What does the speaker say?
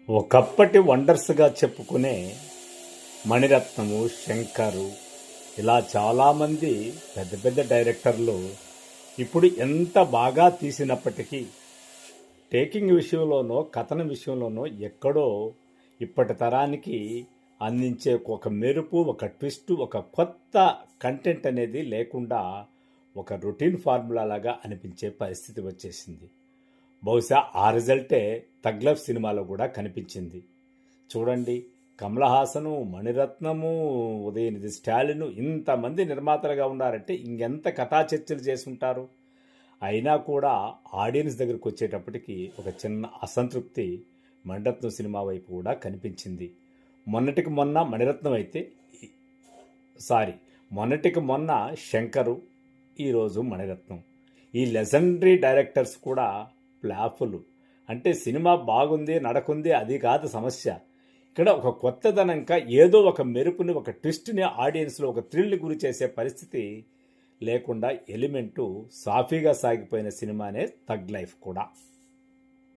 ఒకప్పటి వండర్స్గా చెప్పుకునే మణిరత్నము, శంకరు ఇలా చాలామంది పెద్ద పెద్ద డైరెక్టర్లు ఇప్పుడు ఎంత బాగా తీసినప్పటికీ టేకింగ్ విషయంలోనో కథనం విషయంలోనో ఎక్కడో ఇప్పటి తరానికి అందించే ఒక మెరుపు, ఒక ట్విస్ట్, ఒక కొత్త కంటెంట్ అనేది లేకుండా ఒక రొటీన్ ఫార్ములా లాగా అనిపించే పరిస్థితి వచ్చేసింది. బహుశా ఆ రిజల్టే తగ్ లైఫ్ సినిమాలో కూడా కనిపించింది. చూడండి, కమల్ హాసను, మణిరత్నము, ఉదయనిధి స్టాలిన్ ఇంతమంది నిర్మాతలుగా ఉన్నారంటే ఇంకెంత కథా చర్చలు చేసుంటారు. అయినా కూడా ఆడియన్స్ దగ్గరికి వచ్చేటప్పటికి ఒక చిన్న అసంతృప్తి మణిరత్నం సినిమా వైపు కూడా కనిపించింది. మొన్నటికి మొన్న శంకరు, ఈరోజు మణిరత్నం. ఈ లెజెండరీ డైరెక్టర్స్ కూడా ఫ్లాపులు. అంటే సినిమా బాగుంది, నడకుంది, అది కాదు సమస్య. ఇక్కడ ఒక కొత్తదనంగా ఏదో ఒక మెరుపుని, ఒక ట్విస్ట్ని ఆడియన్స్లో ఒక థ్రిల్ గురి చేసే పరిస్థితి లేకుండా ఎలిమెంటు సాఫీగా సాగిపోయిన సినిమానే తగ్ లైఫ్ కూడా.